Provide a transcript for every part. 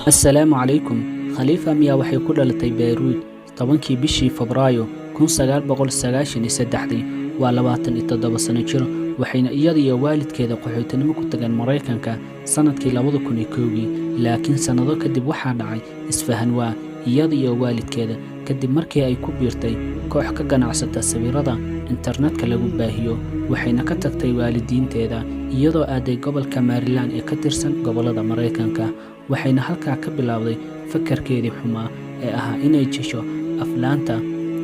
السلام عليكم. khalifa miya waxay ku dhalatay Beirut 10kii bishii Febraayo 1993. waa 27 sano jir waxayna iyada iyo waalidkeeda qaxootinimo ku tageen Mareykanka sanadkii 2001 laakiin sanado kadib waxaa dhacay isfahan waa iyada iyo waalidkeeda kadib markii ay ku biirtay koox ka ganacsata sawirada internetka lagu baahiyo waxayna ka tagtay waalidiinteeda iyadoo aaday gobolka Maryland ee ka tirsan gobolada Mareykanka waxayna halkaa ka bilowday fakarkeedii xumaa ee ahaa inay jisho aflaanta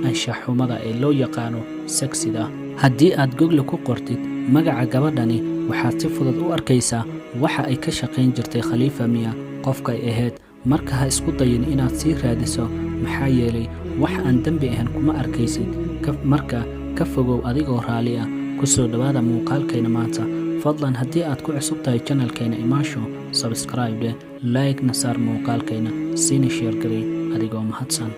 anshax xumada ee loo yaqaano sexida. haddii aad Google ku qortid magaca gabadhani waxaad si fudud u arkaysaa waxa ay ka shaqayn jirtay khalifa miya qofka ay ahayd. marka ha isku dayin inaad sii raadiso maxaa yeelay wax aan dambi ahayn kuma arkaysid. marka ka fogow adigoo raali ah. ku soo dhawaada muuqaalkayna maanta. fadlan haddii aad ku cusub tahay channelkayna imaasho subscribe like na saar muuqaalkayna siina share garay adigoo mahadsan.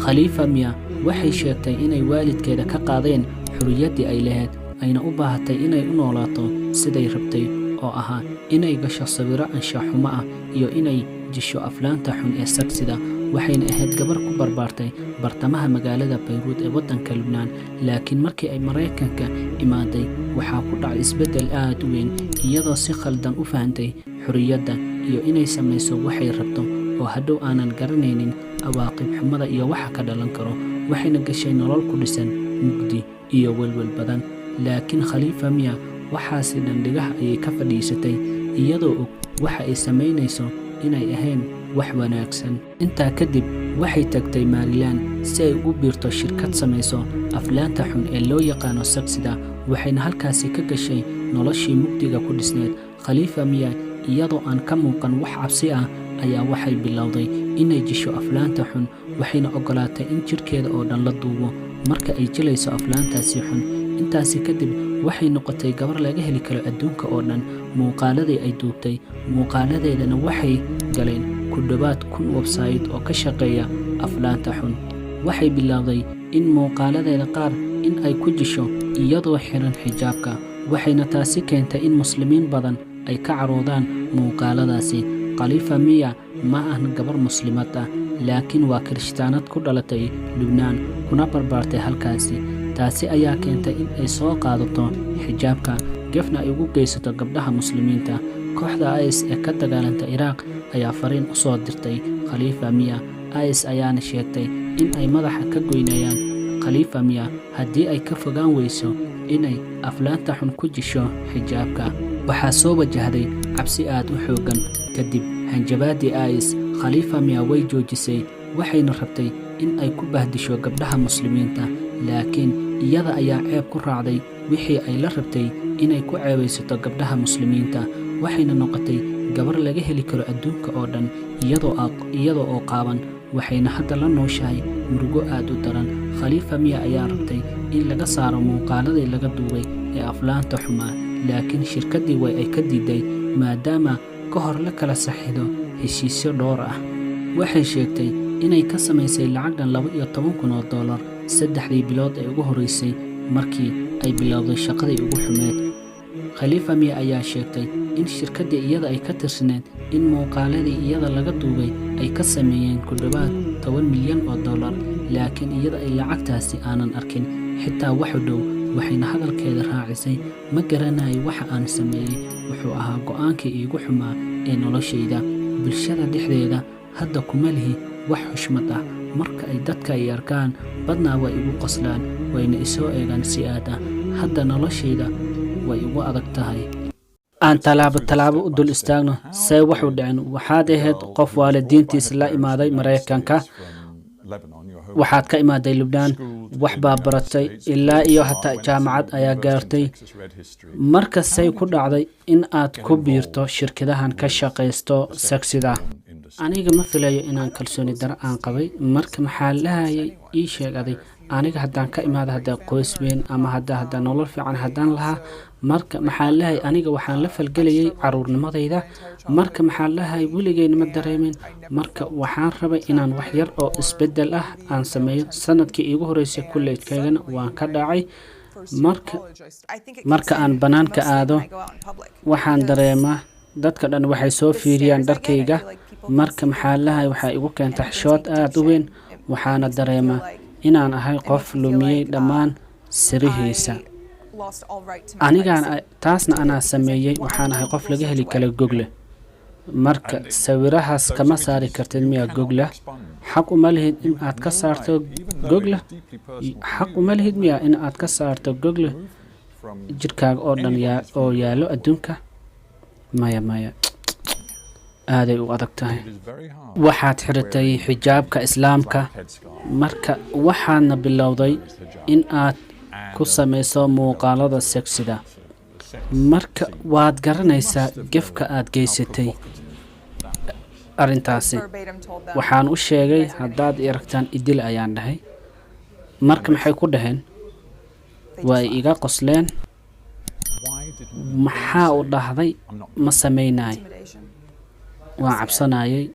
khalifa miya waxay sheegtay inay waalidkeeda ka qaadeen xuriyaddii ay lahayd ayna u baahatay inay u noolaato siday rabtay oo ahaa inay gasho sawiro anshax xumo ah iyo inay jisho aflaanta xun ee sexida. waxayna ahayd gabar ku barbaartay bartamaha magaalada Beirut ee waddanka Lubnaan laakiin markii ay Mareykanka imaaday waxaa ku dhacay isbeddel aad u weyn iyadoo si khaldan u fahantay xuriyadda iyo inay samayso waxay rabto oo hadhow aanan garanaynin awaaqib xumada iyo waxa ka dhalan karo. waxayna gashay nolol ku dhisan mugdi iyo walwal badan laakiin khalifa miya waxaasi dhandhigaha ayay ka fadhiisatay iyadoo og waxa ay samaynayso inay ahayn wax wanaagsan. intaa kadib waxay tagtay Maryland si ay ugu biirto shirkad samayso aflaanta xun ee loo yaqaano sexida. waxayna halkaasi ka gashay noloshii mugdiga ku dhisneed. khalifa miya iyadoo aan ka muuqan wax cabsi ah ayaa waxay bilowday inay jisho aflaanta xun waxayna ogolaatay in jirkeeda oo dhan la duubo marka ay jilayso aflaantaasi xun. intaasi kadib waxay noqotay gabar laga heli karo adduunka oo dhan. muuqaaladii ay duubtay muuqaaladeedana waxay galeen ku dhowaad 1000 website oo ka shaqeeya aflaanta xun. waxay bilowday in muuqaaladeeda qaar in ay ku jisho iyadoo xiran xijaabka waxayna taasi keentay in muslimiin badan ay ka caroodaan muuqaaladaasi. khalifa miya ma ahan gabar muslimad ah laakiin waa kirishtaanad ku dhalatay Lubnaan kuna barbaartay halkaasi. taasi ayaa keentay in ay soo qaadato xijaabka gefna ay ugu geysato gabdhaha muslimiinta. kooxda IS ee ka dagaalanta Iraq ayaa fariin u soo dirtay khalifa miya. IS ayaana sheegtay in ay madaxa ka goynayaan khalifa miya haddii ay ka fogaan weyso inay aflaanta xun ku jisho xijaabka. waxaa soo wajahday cabsi aad u xooggan kadib hanjabaadii IS. khalifa miya way joojisay waxayna rabtay in ay ku bahdisho gabdhaha muslimiinta laakiin iyada ayaa ceeb ku raacday wixii ay la rabtay inay ku ceebaysato gabdhaha muslimiinta. waxayna noqotay gabar laga heli karo adduunka oo dhan iyadoo oo qaaban waxayna hadda la nooshahay murugo aad u daran. khalifa miya ayaa rabtay in laga saaro muuqaaladii laga duubay ee aflaanta xumaa laakiin shirkaddii way ay ka diiday maadaama ka hor la kala saxiixdo heshiisyo dhowr ah. waxay sheegtay inay ka samaysay lacagdan $12,000 saddexdii bilood ee ugu horeysay markii ay bilowday shaqadii ugu xumeed. khalifa miya ayaa sheegtay in shirkaddii iyada ay ka tirsaneed in muuqaaladii iyada laga duubay ay ka sameeyeen ku dhowaad $10 milyan laakiin iyada ay lacagtaasi aanan arkin xitaa wax u dhow. waxayna hadalkeeda raacisay ma garanayo waxa aan sameeyey wuxuu ahaa go'aankii iigu xumaa ee noloshayda. bulshada dhexdeeda hadda kuma lihi wax xushmad ah. marka ay dadka ay arkaan badnaa way igu qoslaan wayna isoo eegaan si aad ah. hadda noloshayda way igu adag tahay. aan talaabo u dul istaagno say wax u dhicin. waxaad ahayd qof waalidiintiisa la imaaday Mareykanka waxaad ka imaaday Lubnaan wax baa baratay ilaa iyo hataa jaamacad ayaa gaartay. marka say ku dhacday in aad ku biirto shirkadahan ka shaqaysto sexida. aniga ma filayo inaan kalsooni daro aan qabay. marka maxaa lahayay ii sheegaday aniga haddaan ka imaado hadda qoys weyn ama hadda nolol fiican haddaan lahaa marka maxaa lahay aniga waxaan la falgelayay caruurnimadayda. marka maxaa lahay weligeyna ma dareemin. marka waxaan rabay inaan wax yar oo isbeddel ah aan sameeyo. sanadkii iigu horeysay kulleejkaygana waan ka dhacay marka aan bannaanka aado waxaan dareemaa dadka dhan waxay soo fiiriyaan dharkayga marka maxaalahay waxaa igu keenta xishood aad u weyn waxaana dareemaa inaan ahay qof lumiyey dhammaan sirihiisa taasna anaa sameeyey waxaan ahay qof laga heli kala Google marka sawirahaas kama saari kartid miyaa Google xaq uma lihid in aad ka saarto Google xaq uma lihid miyaa in aad ka saarto Google jirkaaga oo dhan oo yaalo adduunka maya aaday u adag tahay waxaad xiratay xijaabka islaamka marka waxaadna bilowday in aad ku samayso muuqaalada seksida marka waad garanaysaa gefka aad geysatay arrintaasi waxaan u sheegay haddaad aragtaan idil ayaan dhahay marka maxay ku dhaheen way iga qosleen maxaa u dhahday ma sameynay waan cabsanayay